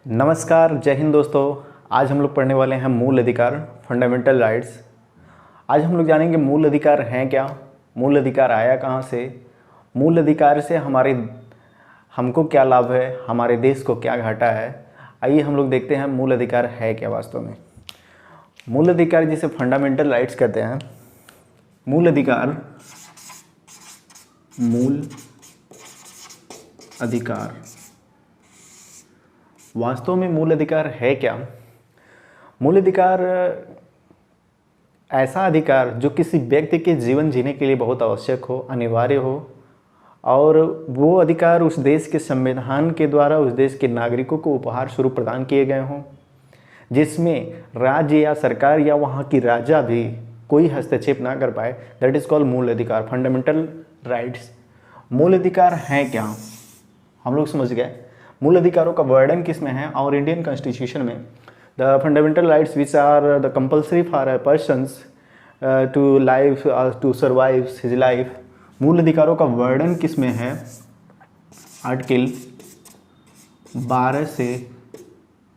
नमस्कार, जय हिंद दोस्तों। आज हम लोग पढ़ने वाले हैं मूल अधिकार, फंडामेंटल राइट्स। आज हम लोग जानेंगे मूल अधिकार हैं क्या, मूल अधिकार आया कहाँ से, मूल अधिकार से हमको क्या लाभ है, हमारे देश को क्या घाटा है। आइए हम लोग देखते हैं मूल अधिकार है क्या वास्तव में। मूल अधिकार जिसे फंडामेंटल राइट्स कहते हैं। मूल अधिकार वास्तव में मूल अधिकार है क्या। मूल अधिकार ऐसा अधिकार जो किसी व्यक्ति के जीवन जीने के लिए बहुत आवश्यक हो, अनिवार्य हो, और वो अधिकार उस देश के संविधान के द्वारा उस देश के नागरिकों को उपहार स्वरूप प्रदान किए गए हों, जिसमें राज्य या सरकार या वहाँ की राजा भी कोई हस्तक्षेप ना कर पाए। दैट इज़ कॉल्ड मूल अधिकार, फंडामेंटल राइट्स। मूल अधिकार हैं क्या, हम लोग समझ गए। मूल अधिकारों का वर्णन किस में है? और इंडियन कॉन्स्टिट्यूशन में the fundamental rights which are the compulsory for a persons to life to survive his life. मूल अधिकारों का वर्णन किस में है? आर्टिकल 12 से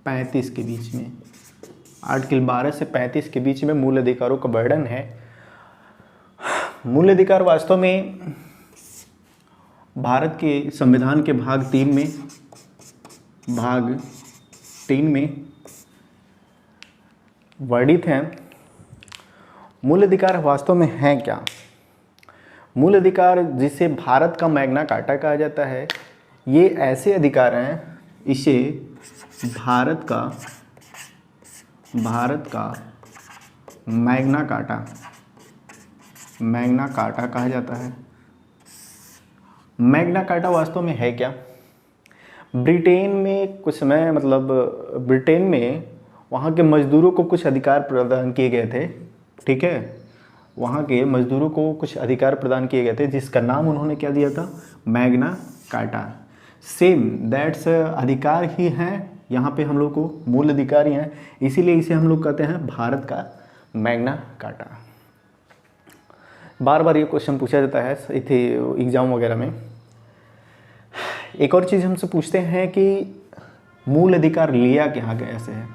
35 के बीच में। आर्टिकल 12 से 35 के बीच में मूल अधिकारों का वर्णन है। मूल अधिकार वास्तव में भारत के संविधान के भाग 3 में वर्णित हैं। मूल अधिकार वास्तव में हैं क्या? मूल अधिकार जिसे भारत का मैग्ना कार्टा कहा जाता है, ये ऐसे अधिकार हैं, इसे भारत का मैग्ना कार्टा कहा जाता है। मैग्ना कार्टा वास्तव में है क्या? ब्रिटेन में कुछ समय ब्रिटेन में वहाँ के मज़दूरों को कुछ अधिकार प्रदान किए गए थे। ठीक है, वहाँ के मज़दूरों को कुछ अधिकार प्रदान किए गए थे, जिसका नाम उन्होंने क्या दिया था? Magna carta. सेम दैट्स अधिकार ही हैं, यहाँ पे हम लोग को मूल अधिकार ही हैं, इसीलिए इसे हम लोग कहते हैं भारत का मैग्ना कार्टा। बार बार ये क्वेश्चन पूछा जाता है एग्ज़ाम वगैरह में। एक और चीज़ हमसे पूछते हैं कि मूल अधिकार लिया कहाँ गया से है।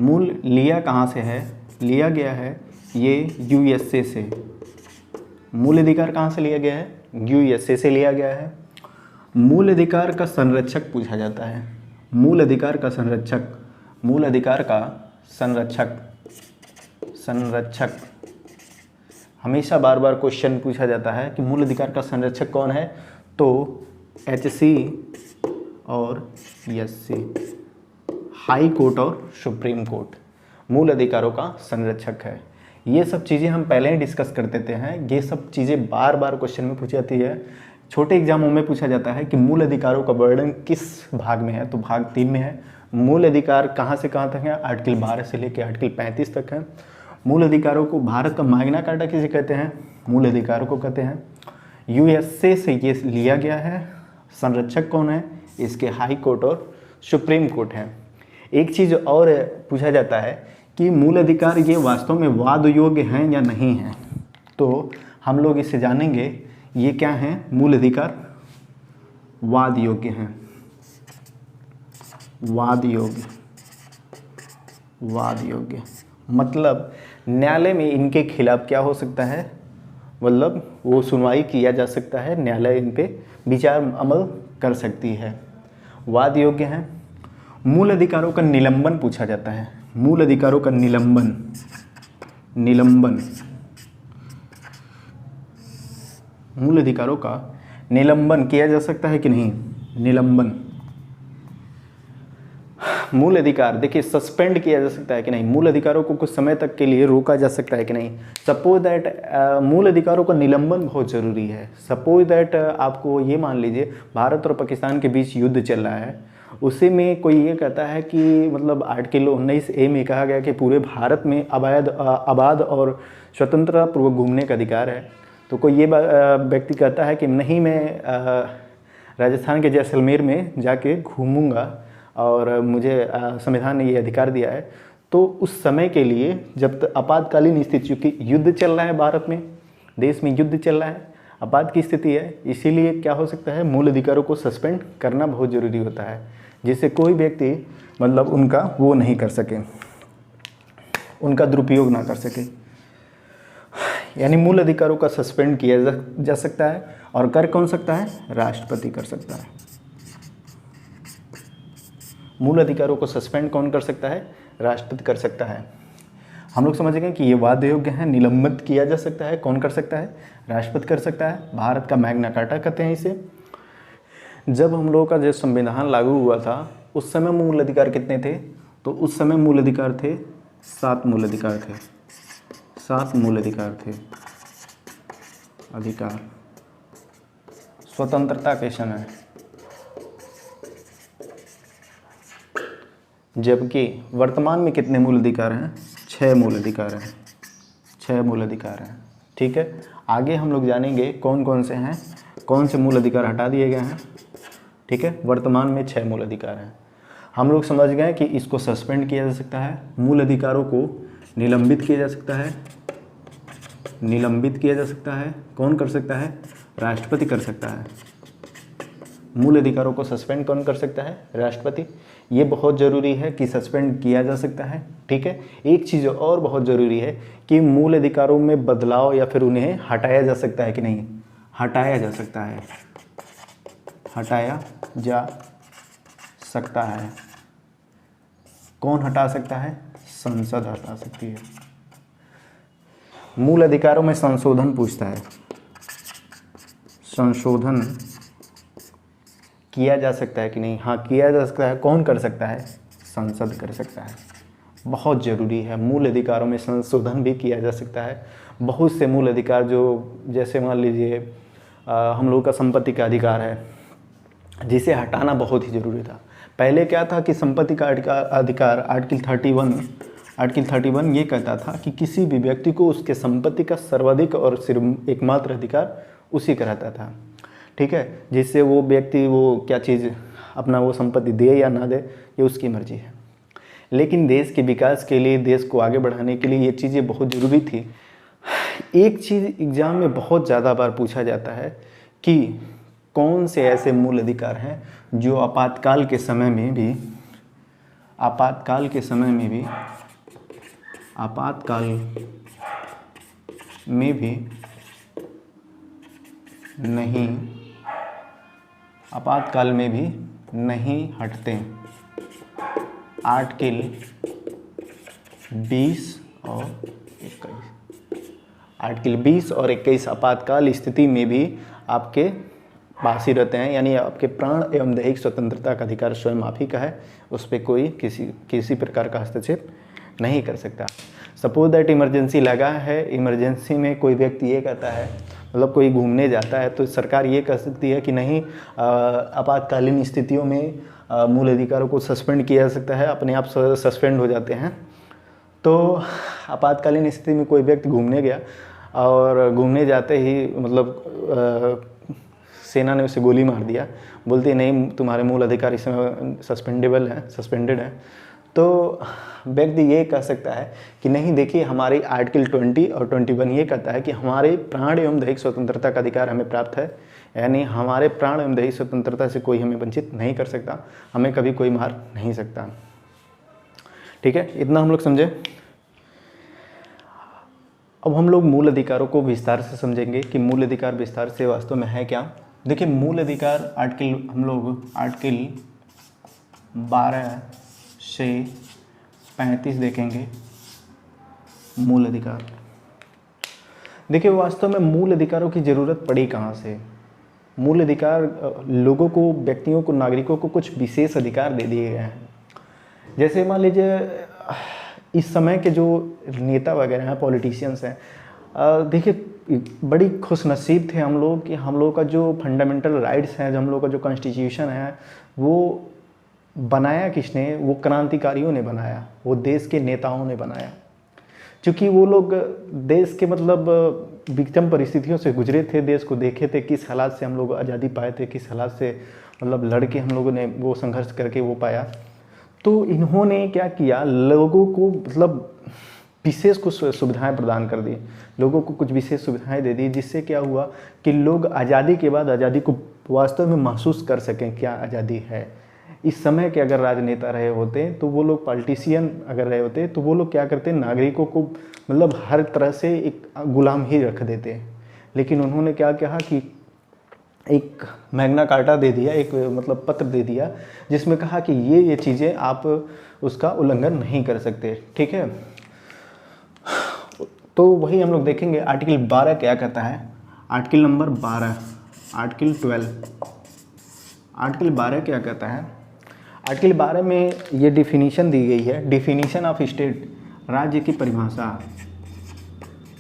मूल लिया कहाँ से है? लिया गया है ये यूएसए से। मूल अधिकार कहाँ से लिया गया है? यूएसए से लिया गया है। मूल अधिकार का संरक्षक पूछा जाता है। मूल अधिकार का संरक्षक हमेशा बार बार क्वेश्चन पूछा जाता है कि मूल अधिकार का संरक्षक कौन है? तो एचसी और एससी, हाई कोर्ट और सुप्रीम कोर्ट मूल अधिकारों का संरक्षक है। ये सब चीज़ें हम पहले ही डिस्कस कर देते हैं। ये सब चीज़ें बार बार क्वेश्चन में पूछी जाती है। छोटे एग्जामों में पूछा जाता है कि मूल अधिकारों का वर्णन किस भाग में है, तो भाग 3 में है। मूल अधिकार कहाँ से कहाँ तक है? आर्टिकल 12 से लेकर आर्टिकल 35 तक है। मूल अधिकारों को भारत का मैग्ना कार्टा किसे कहते हैं? मूल अधिकारों को कहते हैं। यूएसए से ये लिया गया है। संरक्षक कौन है? इसके हाई कोर्ट और सुप्रीम कोर्ट है। एक चीज़ और पूछा जाता है कि मूल अधिकार ये वास्तव में वाद योग्य हैं या नहीं हैं, तो हम लोग इसे जानेंगे। ये क्या हैं? मूल अधिकार वाद योग्य हैं। वाद योग्य मतलब न्यायालय में इनके खिलाफ क्या हो सकता है, वो सुनवाई किया जा सकता है, न्यायालय इन पे विचार अमल कर सकती है। वाद योग्य हैं। मूल अधिकारों का निलंबन पूछा जाता है। मूल अधिकारों का निलंबन मूल अधिकारों का निलंबन किया जा सकता है कि नहीं? निलंबन मूल अधिकार देखिए सस्पेंड किया जा सकता है कि नहीं? मूल अधिकारों को कुछ समय तक के लिए रोका जा सकता है कि नहीं? सपोज दैट मूल अधिकारों का निलंबन बहुत ज़रूरी है। सपोज दैट आपको ये मान लीजिए भारत और पाकिस्तान के बीच युद्ध चल रहा है, उसी में कोई ये कहता है कि आर्टिकल 19A में कहा गया कि पूरे भारत में आबाद और स्वतंत्रता पूर्वक घूमने का अधिकार है। तो कोई ये व्यक्ति कहता है कि नहीं, मैं राजस्थान के जैसलमेर में जाके घूमूंगा और मुझे संविधान ने ये अधिकार दिया है। तो उस समय के लिए जब आपातकालीन स्थिति, चूँकि युद्ध चल रहा है, भारत में देश में युद्ध चल रहा है, आपात की स्थिति है, इसीलिए क्या हो सकता है, मूल अधिकारों को सस्पेंड करना बहुत ज़रूरी होता है, जिससे कोई व्यक्ति मतलब उनका वो नहीं कर सके, उनका दुरुपयोग ना कर सके। यानी मूल अधिकारों का सस्पेंड किया जा सकता है, और कर कौन सकता है, राष्ट्रपति कर सकता है। मूल अधिकारों को सस्पेंड कौन कर सकता है, राष्ट्रपति कर सकता है। हम लोग समझ गए कि ये वाद योग्य है, निलंबित किया जा सकता है, कौन कर सकता है, राष्ट्रपति कर सकता है। भारत का मैग्ना कार्टा कहते हैं इसे। जब हम लोगों का जो संविधान लागू हुआ था उस समय मूल अधिकार कितने थे, तो उस समय मूल अधिकार थे 7 मूल अधिकार थे, 7 मूल अधिकार थे। अधिकार स्वतंत्रता के समय, जबकि वर्तमान में कितने मूल अधिकार हैं, 6 मूल अधिकार हैं, 6 मूल अधिकार हैं। ठीक है, आगे हम लोग जानेंगे कौन कौन से हैं, कौन से मूल अधिकार हटा दिए गए हैं। ठीक है, वर्तमान में 6 मूल अधिकार हैं। हम लोग समझ गए कि इसको सस्पेंड किया जा सकता है, मूल अधिकारों को निलंबित किया जा सकता है, निलंबित किया जा सकता है। कौन कर सकता है, राष्ट्रपति कर सकता है। मूल अधिकारों को सस्पेंड कौन कर सकता है, राष्ट्रपति। ये बहुत ज़रूरी है कि सस्पेंड किया जा सकता है। ठीक है, एक चीज़ और बहुत ज़रूरी है कि मूल अधिकारों में बदलाव या फिर उन्हें हटाया जा सकता है कि नहीं, हटाया जा सकता है, हटाया जा सकता है। कौन हटा सकता है, संसद हटा सकती है। मूल अधिकारों में संशोधन पूछता है, संशोधन किया जा सकता है कि नहीं, हाँ किया जा सकता है। कौन कर सकता है, संसद कर सकता है। बहुत ज़रूरी है, मूल अधिकारों में संशोधन भी किया जा सकता है। बहुत से मूल अधिकार जो, जैसे मान लीजिए हम लोगों का संपत्ति का अधिकार है, जिसे हटाना बहुत ही ज़रूरी था। पहले क्या था कि संपत्ति का अधिकार आर्टिकल 31 ये कहता था कि किसी भी व्यक्ति को उसके संपत्ति का सर्वाधिक और सिर्फ एकमात्र अधिकार उसी का रहता था। ठीक है, जिससे वो व्यक्ति वो क्या चीज़ अपना वो संपत्ति दे या ना दे, ये उसकी मर्जी है। लेकिन देश के विकास के लिए, देश को आगे बढ़ाने के लिए ये चीज़ें बहुत ज़रूरी थी। एक चीज़ एग्ज़ाम में बहुत ज़्यादा बार पूछा जाता है कि कौन से ऐसे मूल अधिकार हैं जो आपातकाल के समय में भी नहीं हटते। आर्टिकल 20 और 21 आपातकाल स्थिति में भी आपके पास ही रहते हैं, यानी आपके प्राण एवं दैहिक स्वतंत्रता का अधिकार स्वयं आप ही का है, उस पर कोई किसी प्रकार का हस्तक्षेप नहीं कर सकता। सपोज दैट इमरजेंसी लगा है, इमरजेंसी में कोई व्यक्ति ये कहता है, मतलब कोई घूमने जाता है, तो सरकार ये कह सकती है कि नहीं, आपातकालीन स्थितियों में मूल अधिकारों को सस्पेंड किया जा सकता है, अपने आप सस्पेंड हो जाते हैं। तो आपातकालीन स्थिति में कोई व्यक्ति घूमने गया और घूमने जाते ही मतलब सेना ने उसे गोली मार दिया, बोलती नहीं तुम्हारे मूल अधिकार इस समय सस्पेंडेड है। तो व्यक्ति ये कह सकता है कि नहीं, देखिए हमारे आर्टिकल 20 और 21 ये कहता है कि हमारे प्राण एवं दैहिक स्वतंत्रता का अधिकार हमें प्राप्त है, यानी हमारे प्राण एवं दैहिक स्वतंत्रता से कोई हमें वंचित नहीं कर सकता, हमें कभी कोई मार नहीं सकता। ठीक है, इतना हम लोग समझे। अब हम लोग मूल अधिकारों को विस्तार से समझेंगे कि मूल अधिकार विस्तार से वास्तव में है क्या। देखिए मूल अधिकार हम लोग आर्टिकल 12 से 35 देखेंगे। मूल अधिकार, देखिए वास्तव में मूल अधिकारों की ज़रूरत पड़ी कहाँ से। मूल अधिकार लोगों को, व्यक्तियों को, नागरिकों को कुछ विशेष अधिकार दे दिए गए हैं। जैसे मान लीजिए इस समय के जो नेता वगैरह हैं, पॉलिटिशियंस हैं, देखिए बड़ी खुशनसीब थे हम लोग कि हम लोग का जो फंडामेंटल राइट्स हैं, जो हम लोग का जो कॉन्स्टिट्यूशन है, वो बनाया किसने, वो क्रांतिकारियों ने बनाया, वो देश के नेताओं ने बनाया। क्योंकि वो लोग देश के मतलब विषम परिस्थितियों से गुजरे थे, देश को देखे थे, किस हालात से हम लोग आज़ादी पाए थे, किस हालात से मतलब लड़के हम लोगों ने वो संघर्ष करके वो पाया। तो इन्होंने क्या किया, लोगों को मतलब विशेष कुछ सुविधाएं प्रदान कर दी, लोगों को कुछ विशेष सुविधाएं दे दी, जिससे क्या हुआ कि लोग आज़ादी के बाद आज़ादी को वास्तव में महसूस कर सकें क्या आज़ादी है। इस समय के अगर राजनेता रहे होते तो वो लोग, पॉलिटिशियन अगर रहे होते तो वो लोग क्या करते, नागरिकों को मतलब हर तरह से एक गुलाम ही रख देते। लेकिन उन्होंने क्या कहा कि एक मैग्ना कार्टा दे दिया, एक मतलब पत्र दे दिया, जिसमें कहा कि ये चीज़ें आप उसका उल्लंघन नहीं कर सकते। ठीक है, तो वही हम लोग देखेंगे आर्टिकल 12 क्या कहता है। आर्टिकल नंबर 12, आर्टिकल 12, आर्टिकल 12 क्या कहता है। आर्टिकल 12 में ये डिफिनीशन दी गई है, डिफिनीशन ऑफ स्टेट, राज्य की परिभाषा,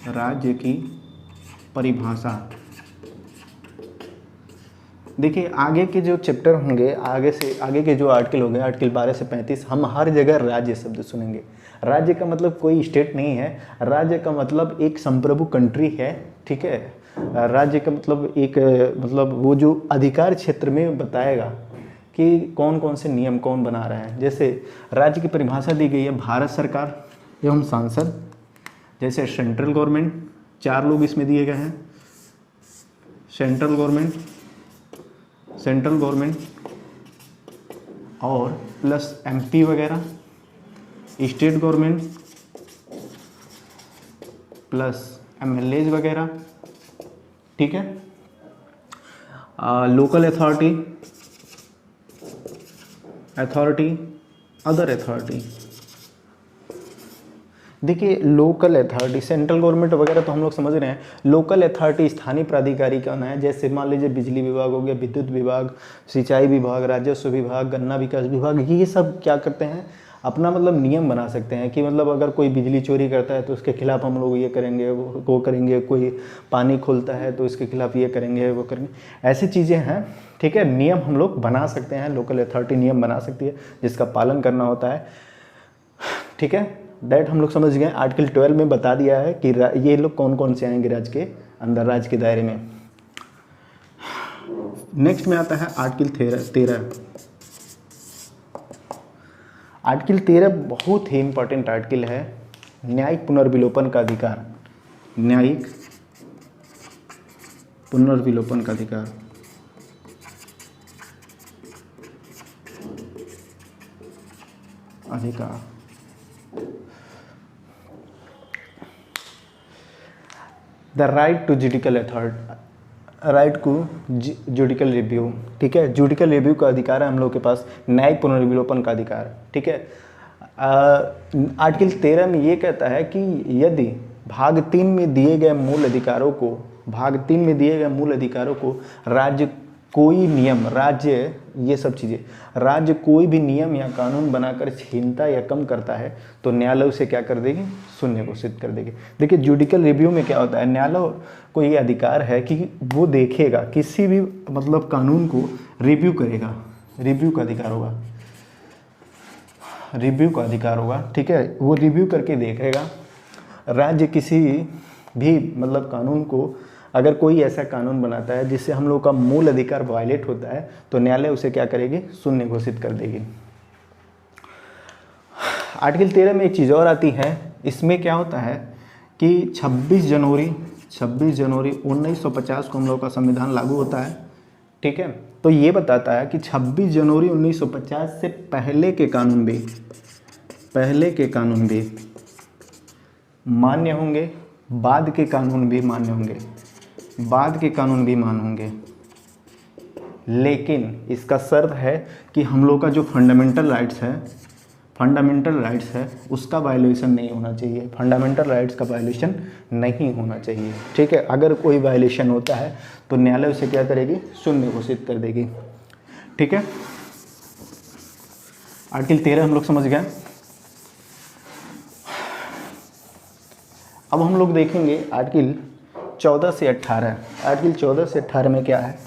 राज्य की परिभाषा। देखिए आगे के जो चैप्टर होंगे, आगे के जो आर्टिकल होंगे, आर्टिकल 12 से 35, हम हर जगह राज्य शब्द सुनेंगे। राज्य का मतलब कोई स्टेट नहीं है, राज्य का मतलब एक संप्रभु कंट्री है। ठीक है, राज्य का मतलब एक मतलब वो जो अधिकार क्षेत्र में बताएगा कि कौन कौन से नियम कौन बना रहा है। जैसे राज्य की परिभाषा दी गई है, भारत सरकार एवं सांसद, जैसे सेंट्रल गवर्नमेंट, 4 लोग इसमें दिए गए हैं, सेंट्रल गवर्नमेंट और प्लस एमपी वगैरह, स्टेट गवर्नमेंट प्लस एमएलएज वगैरह। ठीक है, लोकल अथॉरिटी, अदर अथॉरिटी। देखिए लोकल अथॉरिटी, सेंट्रल गवर्नमेंट वगैरह तो हम लोग समझ रहे हैं। लोकल अथॉरिटी स्थानीय प्राधिकारी कौन है, जैसे मान लीजिए बिजली विभाग हो गया, विद्युत विभाग, सिंचाई विभाग, राजस्व विभाग, गन्ना विकास विभाग, ये सब क्या करते हैं, अपना मतलब नियम बना सकते हैं कि मतलब अगर कोई बिजली चोरी करता है तो उसके खिलाफ हम लोग ये करेंगे वो करेंगे, कोई पानी खोलता है तो इसके खिलाफ ये करेंगे वो करेंगे, ऐसी चीज़ें हैं। ठीक है, नियम हम लोग बना सकते हैं, लोकल अथॉरिटी नियम बना सकती है जिसका पालन करना होता है। ठीक है, दैट हम लोग समझ गए। आर्टिकल 12 में बता दिया है कि ये लोग कौन कौन से आएंगे राज्य के अंदर, राज्य के दायरे में। नेक्स्ट में आता है आर्टिकल 13। आर्टिकल 13 बहुत ही इंपॉर्टेंट आर्टिकल है, न्यायिक पुनर्विलोपन का अधिकार, न्यायिक पुनर्विलोपन का अधिकार। The right to judicial authority, right to judicial review. ठीक है, जुडिकल रिव्यू का अधिकार है हम लोग के पास, न्यायिक पुनर्विलोपन का अधिकार। ठीक है, आर्टिकल 13 में ये कहता है कि यदि भाग 3 में दिए गए मूल अधिकारों को, भाग 3 में दिए गए मूल अधिकारों को राज्य कोई नियम, राज्य ये सब चीज़ें, राज्य कोई भी नियम या कानून बनाकर छीनता या कम करता है तो न्यायालय उसे क्या कर देगी, शून्य घोषित कर देगी। देखिए जुडिकल रिव्यू में क्या होता है, न्यायालय को ये अधिकार है कि वो देखेगा, किसी भी मतलब कानून को रिव्यू करेगा, रिव्यू का अधिकार होगा, रिव्यू का अधिकार होगा। ठीक है, वो रिव्यू करके देखेगा राज्य किसी भी मतलब कानून को, अगर कोई ऐसा कानून बनाता है जिससे हम लोग का मूल अधिकार वायलेट होता है तो न्यायालय उसे क्या करेगी, शून्य घोषित कर देगी। आर्टिकल 13 में एक चीज़ और आती है, इसमें क्या होता है कि 26 जनवरी 1950 को हम लोग का संविधान लागू होता है। ठीक है, तो ये बताता है कि 26 जनवरी 1950 से पहले के कानून भी मान्य होंगे, बाद के कानून भी मान्य होंगे, बाद के कानून भी मान्य होंगे, लेकिन इसका शर्त है कि हम लोग का जो फंडामेंटल राइट्स है उसका वायलेशन नहीं होना चाहिए, फंडामेंटल राइट्स का वायलेशन नहीं होना चाहिए। ठीक है, अगर कोई वायलेशन होता है तो न्यायालय उसे क्या करेगी, शून्य घोषित कर देगी। ठीक है, आर्टिकल 13 हम लोग समझ गए। अब हम लोग देखेंगे आर्टिकल 14 से 18। आर्टिकल 14 से 18 में क्या है,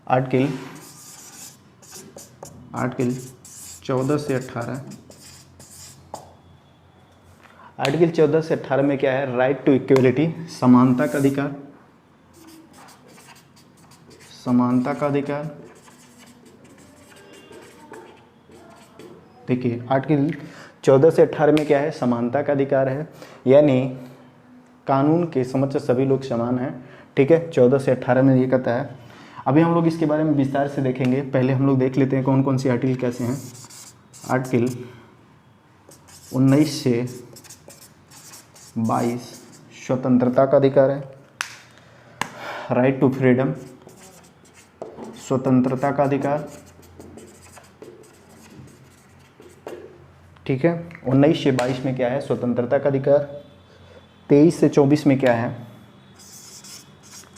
आर्टिकल 14 से 18, आर्टिकल 14 से 18 में क्या है, राइट टू इक्वलिटी, समानता का अधिकार, समानता का अधिकार। देखिए आर्टिकल 14 से 18 में क्या है, समानता का अधिकार है, यानी कानून के समक्ष सभी लोग समान हैं। ठीक है, 14 से 18 में ये कहता है। अभी हम लोग इसके बारे में विस्तार से देखेंगे। पहले हम लोग देख लेते हैं कौन कौन सी आर्टिकल कैसे हैं। आर्टिकल 19 से 22 स्वतंत्रता का अधिकार है, राइट टू फ्रीडम, स्वतंत्रता का अधिकार। ठीक है, 19 से 22 में क्या है, स्वतंत्रता का अधिकार। 23 से 24 में क्या है,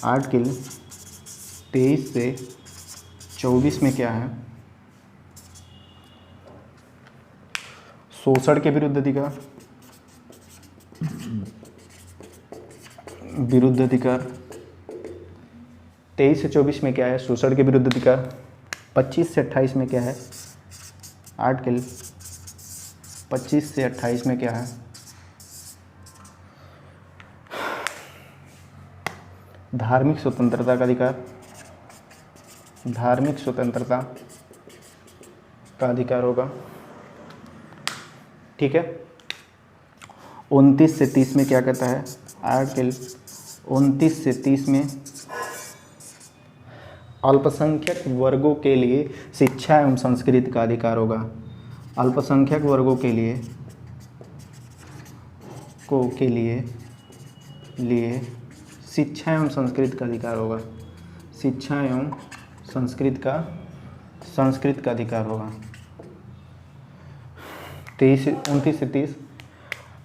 आर्टिकल 23 से 24 में क्या है, शोषण के विरुद्ध अधिकार, विरुद्ध अधिकार। 23 से 24 में क्या है, शोषण के विरुद्ध अधिकार। 25 से 28 में क्या है, आर्टिकल 25 से 28 में क्या है, धार्मिक स्वतंत्रता का अधिकार, धार्मिक स्वतंत्रता का अधिकार होगा। ठीक है, 29 से 30 में क्या कहता है, आर्टिकल 29 से 30 में अल्पसंख्यक वर्गों के लिए शिक्षा एवं संस्कृति का अधिकार होगा। अल्पसंख्यक वर्गों के लिए शिक्षा एवं संस्कृत का अधिकार होगा। शिक्षा एवं संस्कृत का अधिकार होगा। 29 से 30।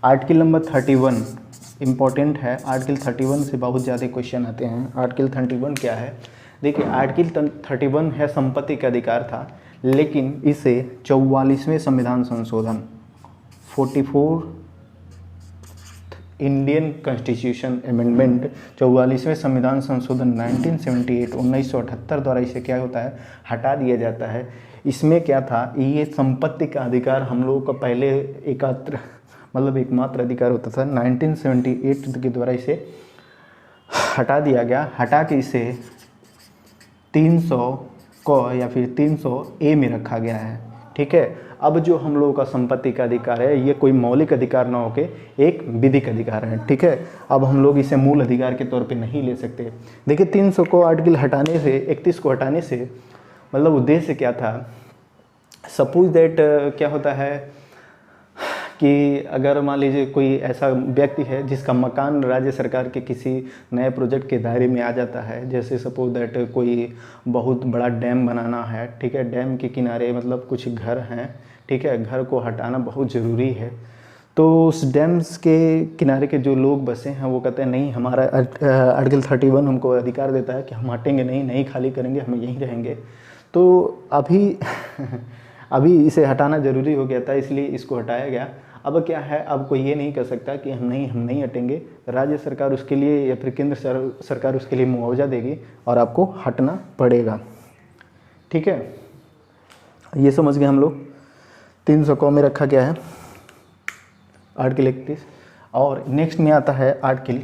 आर्टिकल नंबर 31 इम्पॉर्टेंट है। आर्टिकल 31 से बहुत ज़्यादा क्वेश्चन आते हैं। आर्टिकल 31 क्या है, देखिए आर्टिकल 31 है संपत्ति का अधिकार था, लेकिन इसे 44वें संविधान संशोधन 44 इंडियन कॉन्स्टिट्यूशन अमेंडमेंट 44वें संविधान संशोधन 1978 द्वारा इसे क्या होता है, हटा दिया जाता है। इसमें क्या था, ये संपत्ति का अधिकार हम लोगों का पहले एकमात्र अधिकार होता था। 1978 के द्वारा इसे हटा दिया गया। हटा के इसे 300 को या फिर 300A में रखा गया है। ठीक है, अब जो हम लोगों का संपत्ति का अधिकार है, ये कोई मौलिक अधिकार ना होके एक विधिक अधिकार है। ठीक है, अब हम लोग इसे मूल अधिकार के तौर पे नहीं ले सकते। देखिए 300 को आर्टिकल हटाने से, 31 को हटाने से मतलब उद्देश्य क्या था, सपोज दैट क्या होता है कि अगर मान लीजिए कोई ऐसा व्यक्ति है जिसका मकान राज्य सरकार के किसी नए प्रोजेक्ट के दायरे में आ जाता है, जैसे सपोज दैट कोई बहुत बड़ा डैम बनाना है। ठीक है, डैम के किनारे मतलब कुछ घर हैं। ठीक है, घर को हटाना बहुत ज़रूरी है। तो उस डैम्स के किनारे के जो लोग बसे हैं वो कहते हैं नहीं, हमारा आर्टिकल 31 हमको अधिकार देता है कि हम हटेंगे नहीं खाली करेंगे, हम यहीं रहेंगे। तो अभी इसे हटाना ज़रूरी हो गया था, इसलिए इसको हटाया गया। अब क्या है, अब कोई ये नहीं कर सकता कि हम नहीं हटेंगे। राज्य सरकार उसके लिए या फिर केंद्र सरकार उसके लिए मुआवजा देगी और आपको हटना पड़ेगा। ठीक है, ये समझ गए हम लोग। 300 को में रखा गया है आर्टिकल 31। और नेक्स्ट में आता है आर्टिकल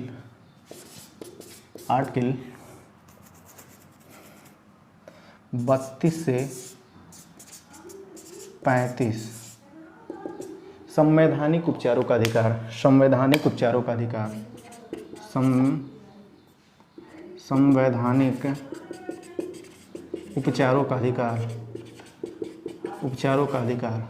32 से 35 संवैधानिक उपचारों का अधिकार। संवैधानिक उपचारों का अधिकार, संवैधानिक उपचारों का अधिकार, उपचारों का अधिकार।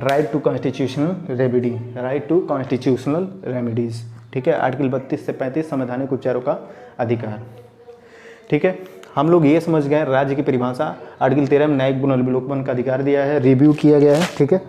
Right to constitutional remedy, right to constitutional remedies. ठीक है, आर्टिकल 32 से 35 संवैधानिक उपचारों का अधिकार। ठीक है, हम लोग ये समझ गए राज्य की परिभाषा। आर्टिकल 13 में न्यायिक पुनर्विलोकन का अधिकार दिया है, रिव्यू किया गया है। ठीक है,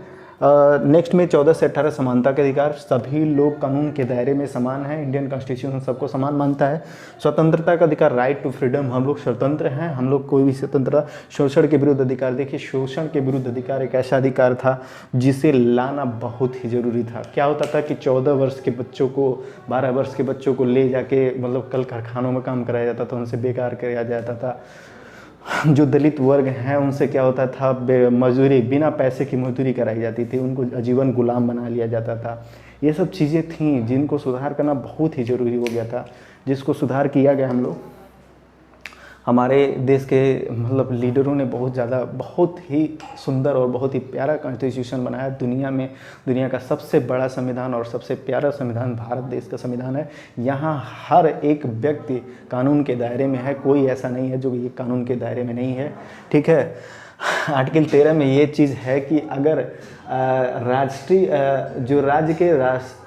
नेक्स्ट में 14 से 18 समानता के अधिकार। सभी लोग कानून के दायरे में समान हैं, इंडियन कॉन्स्टिट्यूशन सबको समान मानता है। स्वतंत्रता का अधिकार, राइट टू फ्रीडम, हम लोग स्वतंत्र हैं, हम लोग कोई भी स्वतंत्रता। शोषण के विरुद्ध अधिकार, देखिए शोषण के विरुद्ध अधिकार एक ऐसा अधिकार था जिसे लाना बहुत ही ज़रूरी था। क्या होता था कि 14 वर्ष के बच्चों को, 12 वर्ष के बच्चों को ले जाके मतलब कल कारखानों में काम कराया जाता था, उनसे बेकार कराया जाता था। जो दलित वर्ग हैं उनसे क्या होता था, मजदूरी, बिना पैसे की मजदूरी कराई जाती थी, उनको आजीवन गुलाम बना लिया जाता था। ये सब चीज़ें थीं जिनको सुधार करना बहुत ही ज़रूरी हो गया था, जिसको सुधार किया गया। हमारे देश के मतलब लीडरों ने बहुत ही सुंदर और बहुत ही प्यारा कॉन्स्टिट्यूशन बनाया। दुनिया का सबसे बड़ा संविधान और सबसे प्यारा संविधान भारत देश का संविधान है। यहाँ हर एक व्यक्ति कानून के दायरे में है, कोई ऐसा नहीं है जो ये कानून के दायरे में नहीं है। ठीक है, आर्टिकल 13 में ये चीज़ है कि अगर जो राज्य के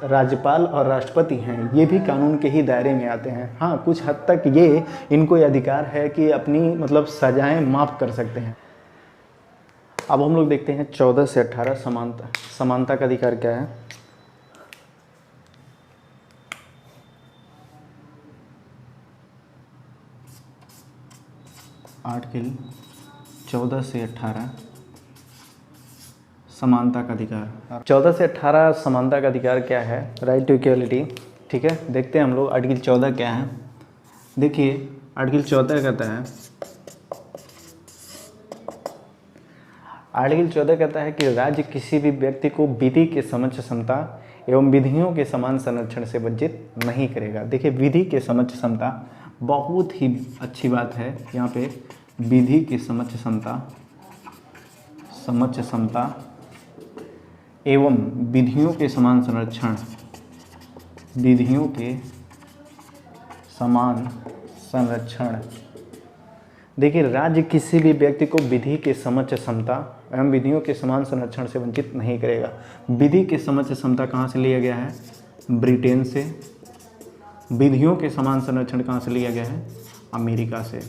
राज्यपाल और राष्ट्रपति हैं ये भी कानून के ही दायरे में आते हैं। हाँ, कुछ हद तक ये इनको अधिकार है कि अपनी मतलब सजाएं माफ़ कर सकते हैं। अब हम लोग देखते हैं 14 से 18 समानता का अधिकार क्या है। आर्टिकल 14 से 18 समानता का अधिकार। 14 से 18 समानता का अधिकार क्या है? Right to equality. ठीक है, देखते हैं हम लोग आर्टिकल 14 क्या है। देखिए आर्टिकल 14 कहता है, आर्टिकल 14 कहता है कि राज्य किसी भी व्यक्ति को विधि के समक्ष समता एवं विधियों के समान संरक्षण से वंचित नहीं करेगा। देखिए विधि के समक्ष समता बहुत ही अच्छी बात है। यहाँ पे विधि के समक्ष समता एवं विधियों के समान संरक्षण, विधियों के समान संरक्षण। देखिए राज्य किसी भी व्यक्ति को विधि के समक्ष समता एवं विधियों के समान संरक्षण से वंचित नहीं करेगा। विधि के समक्ष समता कहाँ से लिया गया है? ब्रिटेन से। विधियों के समान संरक्षण कहाँ से लिया गया है? अमेरिका से।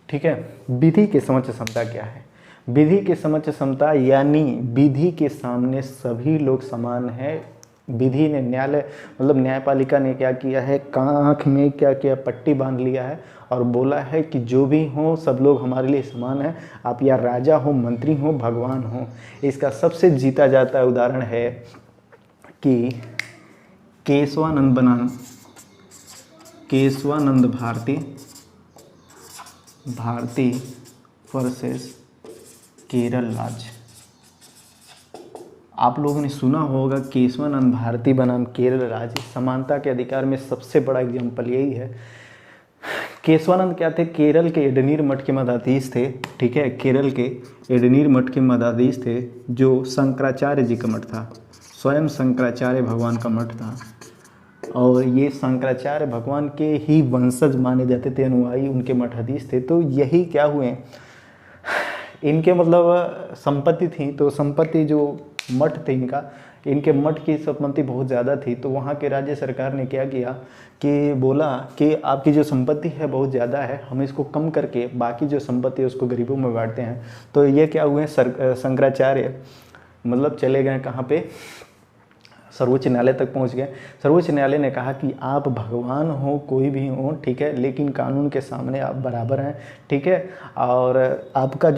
ठीक है, विधि के समक्ष समता क्या है? विधि के समक्ष समता यानी विधि के सामने सभी लोग समान हैं। विधि ने न्यायपालिका ने क्या किया है? आँख में क्या किया? पट्टी बांध लिया है और बोला है कि जो भी हो सब लोग हमारे लिए समान हैं। आप या राजा हो, मंत्री हो, भगवान हो। इसका सबसे जीता जाता उदाहरण है कि केशवानंद भारती वर्सेस केरल राज्य। आप लोगों ने सुना होगा केशवानंद भारती बनाम केरल राज्य। समानता के अधिकार में सबसे बड़ा एग्जाम्पल यही है। केशवानंद क्या थे? केरल के एडनीर मठ के मठाधीश थे। ठीक है, केरल के एडनीर मठ के मठाधीश थे जो शंकराचार्य जी का मठ था। स्वयं शंकराचार्य भगवान का मठ था और ये शंकराचार्य भगवान के ही वंशज माने जाते थे, अनुयायी उनके मठाधीश थे। तो यही क्या हुए, इनके संपत्ति थी। तो संपत्ति जो मठ थे इनके मठ की संपत्ति बहुत ज़्यादा थी। तो वहाँ के राज्य सरकार ने क्या किया कि बोला कि आपकी जो संपत्ति है बहुत ज़्यादा है, हम इसको कम करके बाकी जो संपत्ति है उसको गरीबों में बांटते हैं। तो ये क्या हुए, शंकराचार्य चले गए कहाँ पे? सर्वोच्च न्यायालय तक पहुंच गए। सर्वोच्च न्यायालय ने कहा कि आप भगवान हो, कोई भी हो, ठीक है, लेकिन कानून के सामने आप बराबर हैं। ठीक है, और आपका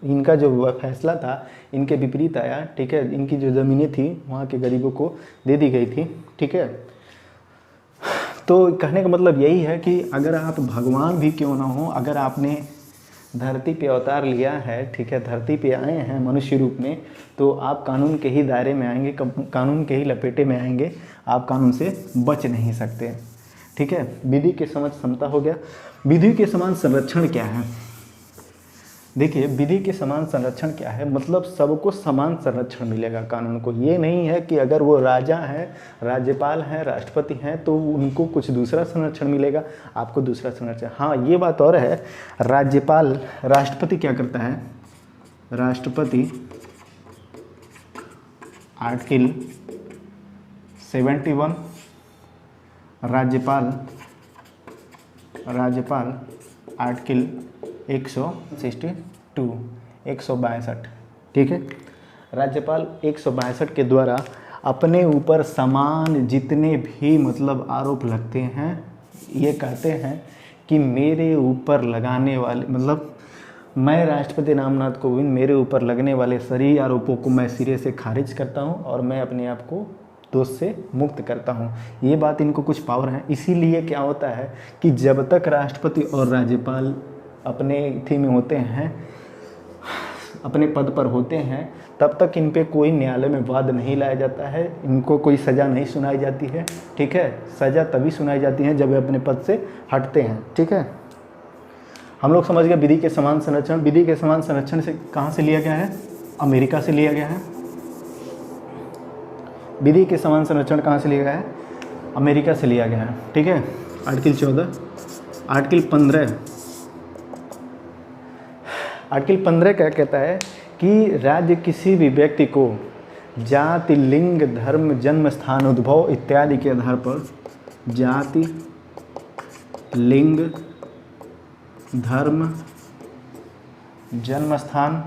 इनका जो फैसला था इनके विपरीत आया। ठीक है, इनकी जो ज़मीनें थी वहाँ के गरीबों को दे दी गई थी। ठीक है, तो कहने का मतलब यही है कि अगर आप भगवान भी क्यों ना हो, अगर आपने धरती पे अवतार लिया है, ठीक है, धरती पे आए हैं मनुष्य रूप में, तो आप कानून के ही दायरे में आएंगे, कानून के ही लपेटे में आएंगे। आप कानून से बच नहीं सकते। ठीक है, विधि के समक्ष समता हो गया। विधि के समान संरक्षण क्या है? देखिए विधि के समान संरक्षण क्या है? सबको समान संरक्षण मिलेगा कानून को। ये नहीं है कि अगर वो राजा हैं, राज्यपाल हैं, राष्ट्रपति हैं तो उनको कुछ दूसरा संरक्षण मिलेगा, आपको दूसरा संरक्षण। हाँ, ये बात और है, राष्ट्रपति क्या करता है? राष्ट्रपति आर्टिकल 71, राज्यपाल आर्टिकल 162। ठीक है, राज्यपाल 162 के द्वारा अपने ऊपर समान जितने भी आरोप लगते हैं, ये कहते हैं कि मेरे ऊपर लगाने वाले मैं राष्ट्रपति रामनाथ कोविंद, मेरे ऊपर लगने वाले सारे आरोपों को मैं सिरे से खारिज करता हूं और मैं अपने आप को दोष से मुक्त करता हूं। ये बात इनको कुछ पावर है। इसीलिए क्या होता है कि जब तक राष्ट्रपति और राज्यपाल अपने थी में होते हैं, अपने पद पर होते हैं तब तक इन पे कोई न्यायालय में वाद नहीं लाया जाता है, इनको कोई सज़ा नहीं सुनाई जाती है। ठीक है, सज़ा तभी सुनाई जाती है जब वे अपने पद से हटते हैं। ठीक है, हम लोग समझ गए विधि के समान संरक्षण। विधि के समान संरक्षण से कहाँ से लिया गया है? अमेरिका से लिया गया है। विधि के समान संरक्षण कहाँ से लिया गया है? अमेरिका से लिया गया है। ठीक है, आर्टिकल 14, आर्टिकल 15। आर्टिकल 15 क्या कहता है कि राज्य किसी भी व्यक्ति को जाति, लिंग, धर्म, जन्म स्थान, उद्भव इत्यादि के आधार पर, जाति, लिंग, धर्म, जन्म स्थान,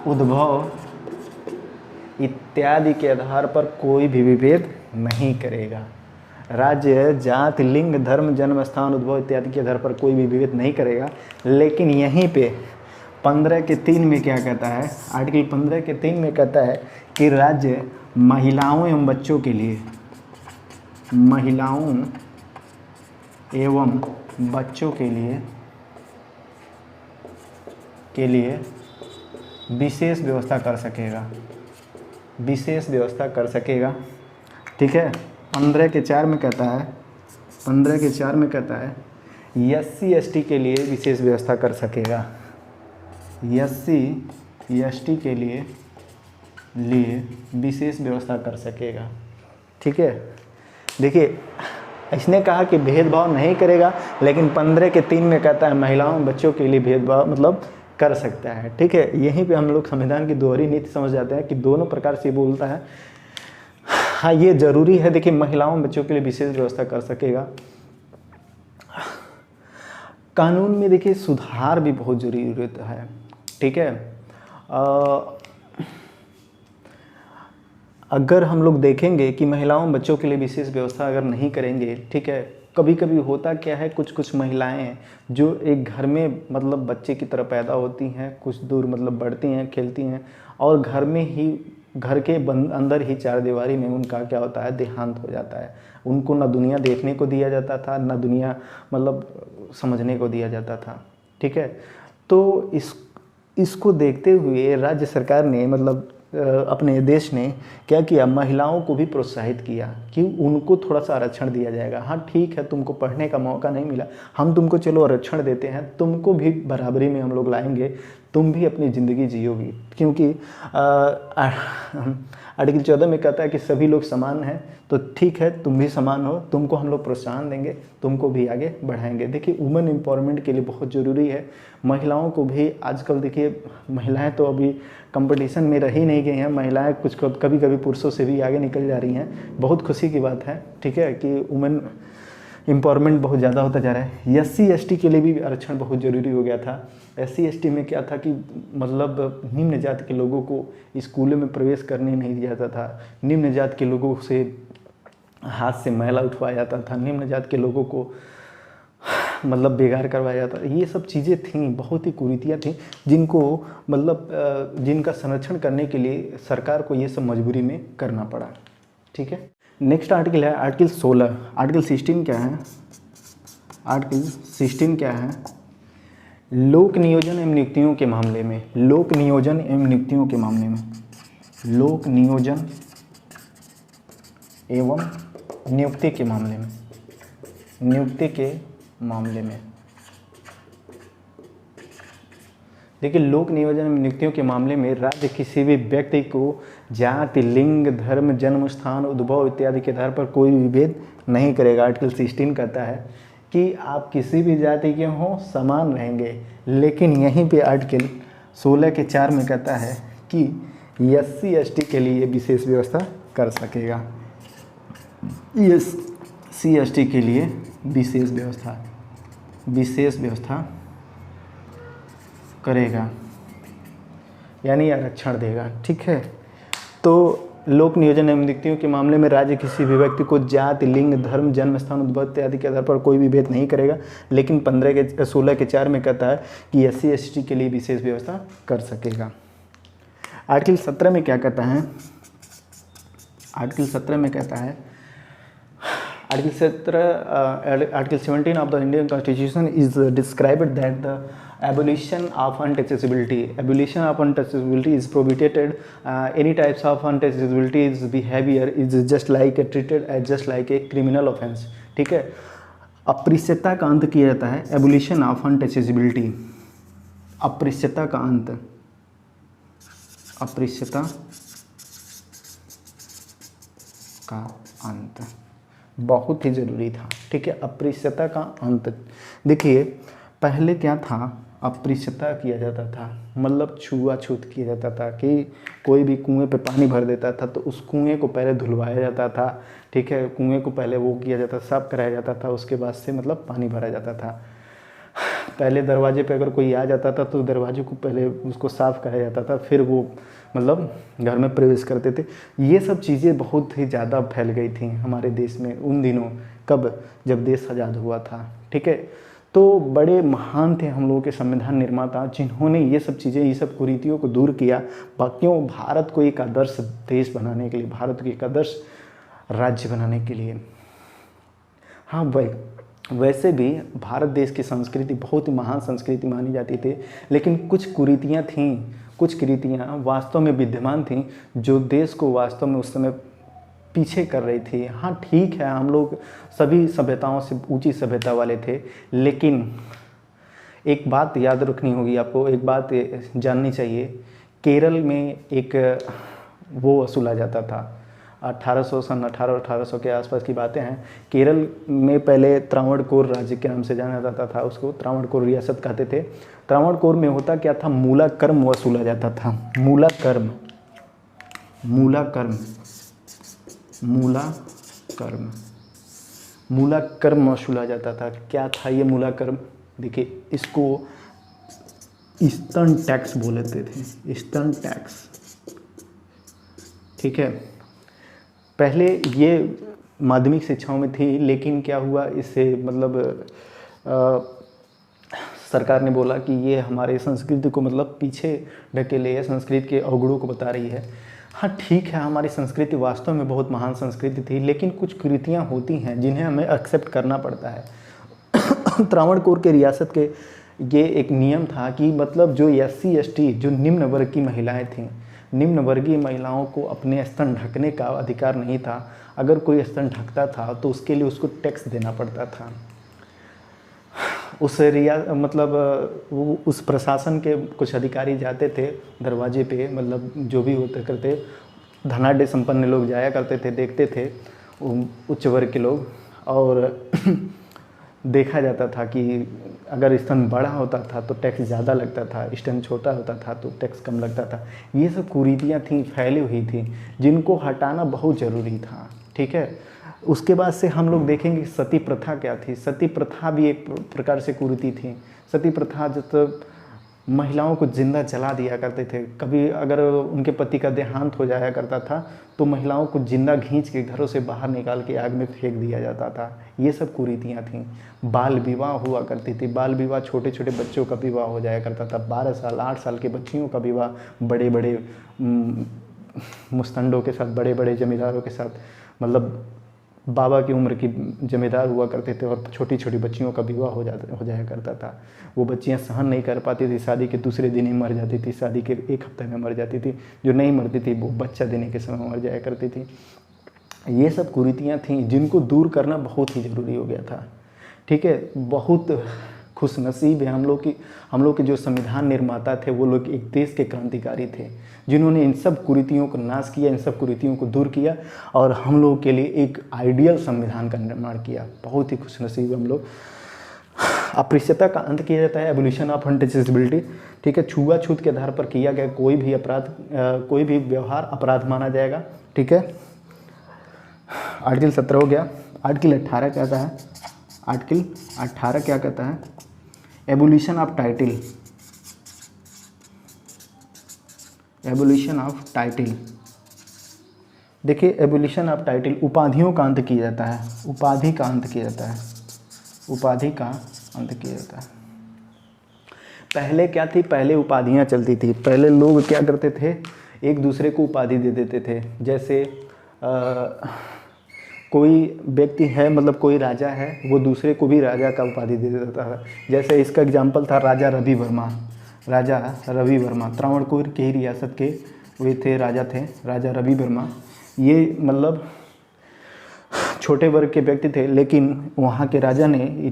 उद्भव इत्यादि के आधार पर कोई भी विभेद नहीं करेगा। राज्य जाति, लिंग, धर्म, जन्म स्थान, उद्भव इत्यादि के आधार पर कोई भी विभेद नहीं करेगा। लेकिन यहीं पे 15 के 3 में क्या कहता है? आर्टिकल 15 के 3 में कहता है कि राज्य महिलाओं एवं बच्चों के लिए, महिलाओं एवं बच्चों के लिए विशेष व्यवस्था कर सकेगा, विशेष व्यवस्था कर सकेगा। ठीक है, 15 के 4 में कहता है, 15 के 4 में कहता है SC ST के लिए विशेष व्यवस्था कर सकेगा, SC ST के लिए विशेष व्यवस्था कर सकेगा। ठीक है, देखिए इसने कहा कि भेदभाव नहीं करेगा, लेकिन 15 के 3 में कहता है महिलाओं बच्चों के लिए भेदभाव मतलब कर सकता है। ठीक है, यहीं पे हम लोग संविधान की दोहरी नीति समझ जाते हैं कि दोनों प्रकार से बोलता है। हाँ, ये जरूरी है। देखिए, महिलाओं बच्चों के लिए विशेष व्यवस्था कर सकेगा। कानून में देखिए सुधार भी बहुत जरूरत है। ठीक है, अगर हम लोग देखेंगे कि महिलाओं बच्चों के लिए विशेष व्यवस्था अगर नहीं करेंगे, ठीक है, कभी कभी होता क्या है, कुछ महिलाएं जो एक घर में मतलब बच्चे की तरह पैदा होती हैं, कुछ दूर मतलब बढ़ती हैं, खेलती हैं, और घर में ही, घर के अंदर ही चारदीवारी में उनका क्या होता है, देहांत हो जाता है। उनको ना दुनिया देखने को दिया जाता था, ना दुनिया मतलब समझने को दिया जाता था। ठीक है, तो इसको देखते हुए राज्य सरकार ने मतलब अपने देश ने क्या किया, महिलाओं को भी प्रोत्साहित किया कि उनको थोड़ा सा आरक्षण दिया जाएगा। हाँ ठीक है, तुमको पढ़ने का मौका नहीं मिला, हम तुमको चलो आरक्षण देते हैं, तुमको भी बराबरी में हम लोग लाएंगे, तुम भी अपनी ज़िंदगी जियोगी। क्योंकि आर्टिकल 14 में कहता है कि सभी लोग समान हैं, तो ठीक है तुम भी समान हो, तुमको हम लोग प्रोत्साहन देंगे, तुमको भी आगे बढ़ाएंगे। देखिए, वुमेन एम्पावरमेंट के लिए बहुत ज़रूरी है। महिलाओं को भी आजकल देखिए, महिलाएं तो अभी कंपटीशन में रह ही नहीं गई हैं, महिलाएं कुछ कभी कभी पुरुषों से भी आगे निकल जा रही हैं। बहुत खुशी की बात है। ठीक है, कि वुमेन एम्पावरमेंट बहुत ज़्यादा होता जा रहा है। SC ST के लिए भी आरक्षण बहुत ज़रूरी हो गया था। SC ST में क्या था कि मतलब निम्न जाति के लोगों को स्कूलों में प्रवेश करने नहीं दिया जाता था, निम्न जाति के लोगों से हाथ से मैला उठवाया जाता था, निम्न जाति के लोगों को मतलब बेगार करवाया जाता। ये सब चीज़ें थीं, बहुत ही कुरीतियाँ थीं, जिनको मतलब जिनका संरक्षण करने के लिए सरकार को ये सब मजबूरी में करना पड़ा। ठीक है, नेक्स्ट आर्टिकल है आर्टिकल 16। आर्टिकल 16 क्या है? आर्टिकल 16 क्या है? लोक नियोजन एवं नियुक्तियों के मामले में, लोक नियोजन एवं नियुक्तियों के मामले में, लोक नियोजन एवं नियुक्ति के मामले में, नियुक्ति के मामले में देखिए, लोक नियोजन एवं नियुक्तियों के मामले में राज्य किसी भी व्यक्ति को जाति, लिंग, धर्म, जन्म स्थान, उद्भव इत्यादि के आधार पर कोई विभेद नहीं करेगा। आर्टिकल 16 कहता है कि आप किसी भी जाति के हों, समान रहेंगे। लेकिन यहीं पे आर्टिकल 16 के 4 में कहता है कि SC ST के लिए विशेष व्यवस्था कर सकेगा। SC ST के लिए विशेष व्यवस्था करेगा, यानी आरक्षण देगा। ठीक है, तो लोक नियोजन एवं नियुक्तियों के मामले में राज्य किसी भी व्यक्ति को जाति, लिंग, धर्म, जन्म स्थान, उद्भव इत्यादि के आधार पर कोई भी भेद नहीं करेगा। लेकिन 16 के 4 में कहता है कि SC ST के लिए विशेष व्यवस्था कर सकेगा। आर्टिकल 17 में क्या कहता है? आर्टिकल 17 में कहता है, article 17 article 17 of the Indian Constitution is described that the Abolition of untouchability. Abolition of untouchability is prohibited. Any types of untouchability is behavior is just like treated as just like a criminal offense. ठीक है, अस्पृश्यता का अंत किया जाता है. Abolition of untouchability, अस्पृश्यता का अंत, अस्पृश्यता का अंत बहुत ही ज़रूरी था. ठीक है, अस्पृश्यता का अंत. देखिए पहले क्या था, अस्पृश्यता किया जाता था, मतलब छुआछूत किया जाता था कि कोई भी कुएं पे पानी भर देता था तो उस कुएं को पहले धुलवाया जाता था. ठीक है, कुएं को पहले वो किया जाता, साफ कराया जाता था, उसके बाद से मतलब पानी भरा जाता था. पहले दरवाजे पे अगर कोई आ जाता था तो दरवाजे को पहले उसको साफ़ कराया जाता था, फिर वो मतलब घर में प्रवेश करते थे. ये सब चीज़ें बहुत ही ज़्यादा फैल गई थी हमारे देश में उन दिनों. कब? जब देश आज़ाद हुआ था. ठीक है, तो बड़े महान थे हम लोगों के संविधान निर्माता जिन्होंने ये सब चीज़ें, ये सब कुरीतियों को दूर किया. क्यों? भारत को एक आदर्श देश बनाने के लिए, भारत को एक आदर्श राज्य बनाने के लिए. हाँ भाई, वैसे भी भारत देश की संस्कृति बहुत ही महान संस्कृति मानी जाती थी, लेकिन कुछ कुरीतियाँ थीं, कुछ कुरीतियाँ वास्तव में विद्यमान थीं जो देश को वास्तव में उस समय पीछे कर रही थी. हाँ ठीक है, हम लोग सभी सभ्यताओं से ऊंची सभ्यता वाले थे, लेकिन एक बात याद रखनी होगी आपको, एक बात जाननी चाहिए. केरल में एक वो वसूला जाता था 1800 के आसपास की बातें हैं. केरल में पहले त्रावणकोर राज्य के नाम से जाना जाता था, उसको त्रावणकोर रियासत कहते थे. त्रावणकोर में होता क्या था, मूला कर्म वसूला जाता था. मूला कर्म, मूला कर्म, मूला कर्म, मूला कर्म वसूला जाता था. क्या था ये मूला कर्म? देखिए, इसको ईस्टर्न टैक्स बोलते थे, ईस्टर्न टैक्स. ठीक है, पहले ये माध्यमिक शिक्षाओं में थी, लेकिन क्या हुआ, इससे मतलब सरकार ने बोला कि ये हमारे संस्कृति को मतलब पीछे ढकेले है, संस्कृति के अवगुणों को बता रही है. हाँ ठीक है, हमारी संस्कृति वास्तव में बहुत महान संस्कृति थी, लेकिन कुछ कुरीतियाँ होती हैं जिन्हें हमें एक्सेप्ट करना पड़ता है. त्रावणकोर के रियासत के ये एक नियम था कि मतलब जो SC ST जो निम्न वर्ग की महिलाएं थीं, निम्न वर्गीय महिलाओं को अपने स्तन ढकने का अधिकार नहीं था. अगर कोई स्तन ढकता था तो उसके लिए उसको टैक्स देना पड़ता था. उस मतलब उस प्रशासन के कुछ अधिकारी जाते थे दरवाजे पे, मतलब जो भी होते करते, धनाढ़ संपन्न लोग जाया करते थे, देखते थे उच्च वर्ग के लोग, और देखा जाता था कि अगर स्तन बड़ा होता था तो टैक्स ज़्यादा लगता था, स्तन छोटा होता था तो टैक्स कम लगता था. ये सब कुरीतियाँ थीं, फैली हुई थी, जिनको हटाना बहुत ज़रूरी था. ठीक है, उसके बाद से हम लोग देखेंगे सती प्रथा क्या थी. सती प्रथा भी एक प्रकार से कुरीति थी. सती प्रथा जब महिलाओं को जिंदा जला दिया करते थे, कभी अगर उनके पति का देहांत हो जाया करता था तो महिलाओं को जिंदा खींच के घरों से बाहर निकाल के आग में फेंक दिया जाता था. ये सब कुरीतियाँ थीं. बाल विवाह हुआ करती थी. बाल विवाह, छोटे छोटे बच्चों का विवाह हो जाया करता था. 12 साल 8 साल के बच्चियों का विवाह बड़े बड़े मुस्तंडों के साथ, बड़े बड़े जमींदारों के साथ, मतलब बाबा की उम्र की जमींदार हुआ करते थे, और छोटी छोटी बच्चियों का विवाह हो जाया करता था. वो बच्चियां सहन नहीं कर पाती थी, शादी के दूसरे दिन ही मर जाती थी, शादी के 1 हफ्ते में मर जाती थी. जो नहीं मरती थी वो बच्चा देने के समय मर जाया करती थी. ये सब कुरीतियाँ थीं जिनको दूर करना बहुत ही ज़रूरी हो गया था. ठीक है, बहुत खुशनसीब है हम लोग के जो संविधान निर्माता थे, वो लोग एक देश के क्रांतिकारी थे जिन्होंने इन सब कुरीतियों को नाश किया, इन सब कुरीतियों को दूर किया, और हम लोगों के लिए एक आइडियल संविधान का निर्माण किया. बहुत ही खुशनसीब हम लोग. अस्पृश्यता का अंत किया जाता है, एबोलिशन ऑफ अनटचेबिलिटी. ठीक है, छुआछूत के आधार पर किया गया कोई भी अपराध, कोई भी व्यवहार अपराध माना जाएगा. ठीक है, आर्टिकल 17 हो गया. आर्टिकल 18 क्या कहता है? आर्टिकल 18 क्या कहता है? Abolition of title. Abolition of title. देखिए, एबोलिशन ऑफ टाइटल, उपाधियों का अंत किया जाता है. उपाधि का अंत किया जाता है. उपाधि का अंत किया जाता है. पहले क्या थी? पहले उपाधियाँ चलती थी. पहले लोग क्या करते थे? एक दूसरे को उपाधि दे देते थे. जैसे कोई व्यक्ति है, मतलब कोई राजा है, वो दूसरे को भी राजा का उपाधि दे देता है। जैसे इसका एग्जाम्पल था राजा रवि वर्मा। राजा रवि वर्मा त्रावणकोर की रियासत के वे थे, राजा थे राजा रवि वर्मा। ये मतलब छोटे वर्ग के व्यक्ति थे, लेकिन वहाँ के राजा ने ये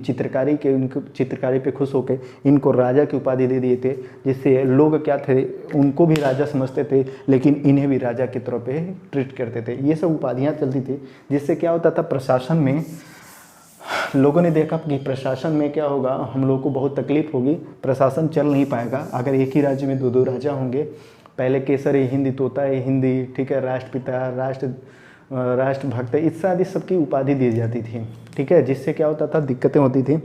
उनको चित्रकारी पे खुश होकर इनको राजा की उपाधि दे दिए थे, जिससे लोग क्या थे, उनको भी राजा समझते थे, लेकिन इन्हें भी राजा के तौर पे ट्रीट करते थे। ये सब उपाधियाँ चलती थी, जिससे क्या होता था, प्रशासन में लोगों ने देखा कि प्रशासन में क्या होगा, हम लोग को बहुत तकलीफ होगी, प्रशासन चल नहीं पाएगा अगर एक ही राज्य में 2-2 राजा होंगे। पहले केसर हिंदी, तोता हिंदी, ठीक है, राष्ट्रपिता, राष्ट्रभक्त, इस आदि सबकी उपाधि दी जाती थी, ठीक है, जिससे क्या होता था, दिक्कतें होती थी।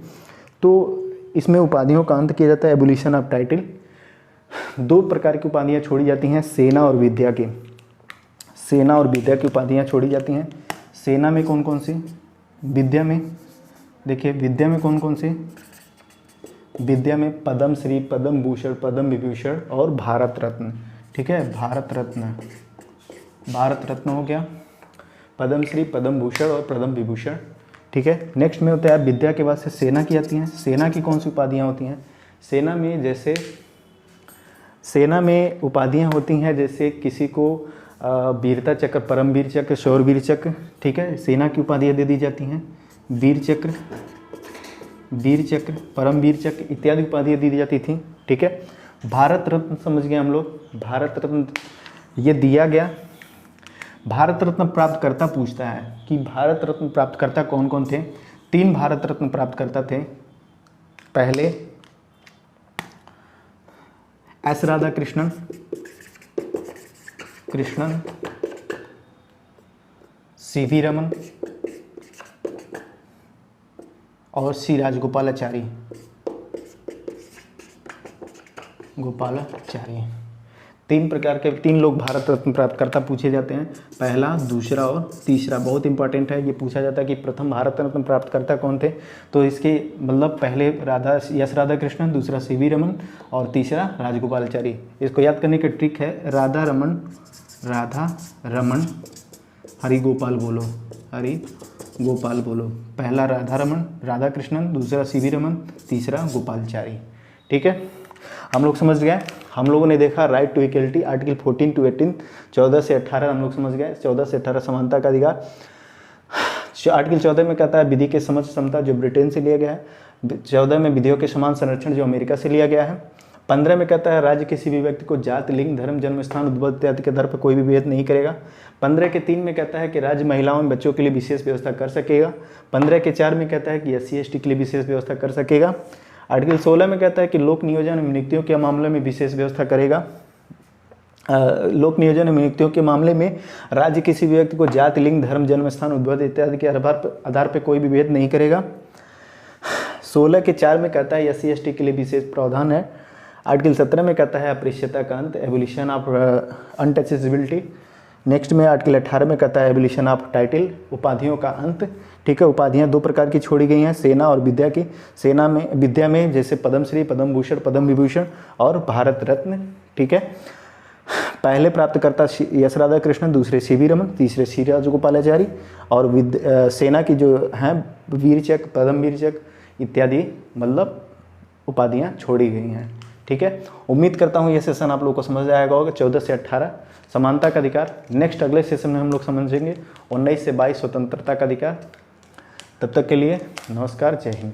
तो इसमें उपाधियों का अंत किया जाता है एबोलिशन ऑफ टाइटल। 2 प्रकार की उपाधियाँ छोड़ी जाती हैं, सेना और विद्या की। सेना और विद्या की उपाधियाँ छोड़ी जाती हैं। सेना में कौन कौन सी, विद्या में देखिए, विद्या में कौन कौन सी, विद्या में पद्म श्री, पद्म भूषण, पद्म विभूषण और भारत रत्न, ठीक है, भारत रत्न हो गया, पद्म श्री, पद्म भूषण और पद्म विभूषण, ठीक है। नेक्स्ट में होता है विद्या के बाद से सेना की आती हैं। सेना की कौन सी उपाधियाँ होती हैं, सेना में उपाधियाँ होती हैं, जैसे किसी को वीरता चक्र, परमवीर चक्र, शौरवीर चक्र, ठीक है, सेना की उपाधियाँ दे दी जाती हैं। वीर चक्र, परमवीर चक्र इत्यादि उपाधियाँ दी जाती थी, ठीक है। भारत रत्न समझ गए हम लोग, भारत रत्न ये दिया गया। भारत रत्न प्राप्तकर्ता पूछता है कि भारत रत्न प्राप्तकर्ता कौन कौन थे। 3 भारत रत्न प्राप्तकर्ता थे। पहले एस राधा कृष्णन, CV रमन और सी राजगोपालाचारी, तीन लोग भारत रत्न प्राप्तकर्ता पूछे जाते हैं। पहला, दूसरा और तीसरा बहुत इंपॉर्टेंट है। ये पूछा जाता है कि प्रथम भारत रत्न प्राप्तकर्ता कौन थे, तो इसके मतलब पहले एस राधा कृष्णन, दूसरा CV रमन और तीसरा राजगोपालाचारी। इसको याद करने की ट्रिक है, राधा रमन हरि गोपाल बोलो। पहला राधा कृष्णन, दूसरा CV रमन, तीसरा गोपालचारी, ठीक है। हम लोग समझ गए। हम लोगों ने देखा right to equality, article 14 to 18, 14 से 18 हम लोग समझ गए। 14 से 18 समानता का अधिकार। आर्टिकल 14 में कहता है विधि के समझ क्षमता, जो ब्रिटेन से लिया गया है। 14 में विधियों के समान संरक्षण, जो अमेरिका से लिया गया है। 15 में कहता है राज्य किसी भी व्यक्ति को जाति, लिंग, धर्म, जन्म स्थान, उद्भव इत्यादि के आधार पर कोई भी भेद नहीं करेगा। 15 के 3 में कहता है कि राज्य महिलाओं एवं बच्चों के लिए विशेष व्यवस्था कर सकेगा। 15 के 4 में कहता है कि SC/ST के लिए विशेष व्यवस्था कर सकेगा। आर्टिकल 16 में कहता है कि लोक नियोजन एवं नियुक्तियों के मामले में विशेष व्यवस्था करेगा। लोक नियोजन एवं नियुक्तियों के मामले में राज्य किसी भी व्यक्ति को जाति, लिंग, धर्म, जन्म स्थान, उद्भव इत्यादि के आधार पर कोई भी भेद नहीं करेगा। 16 के 4 में कहता है SC/ST के लिए विशेष प्रावधान है। आर्टिकल 17 में कहता है अपरिच्छेदता का अंत, एबोलिशन ऑफ अनटचेबिलिटी। नेक्स्ट में आर्टिकल 18 में कहता है एबोलिशन ऑफ टाइटल, उपाधियों का अंत, ठीक है। उपाधियाँ 2 प्रकार की छोड़ी गई हैं, सेना और विद्या की। विद्या में जैसे पद्मश्री, पद्म भूषण, पद्म विभूषण और भारत रत्न, ठीक है। पहले प्राप्तकर्ता एस राधा कृष्णन, दूसरे CV रमन, तीसरे सी राजगोपालाचारी। और सेना की जो हैं वीर चक्र, पद्मवीर चक्र इत्यादि मतलब उपाधियाँ छोड़ी गई हैं, ठीक है। उम्मीद करता हूँ ये सेशन आप लोगों को समझ आएगा होगा। 14 से 18 समानता का अधिकार। नेक्स्ट अगले सेशन में हम लोग समझेंगे 19 से 22 स्वतंत्रता का अधिकार। तब तक के लिए नमस्कार, जय हिंद।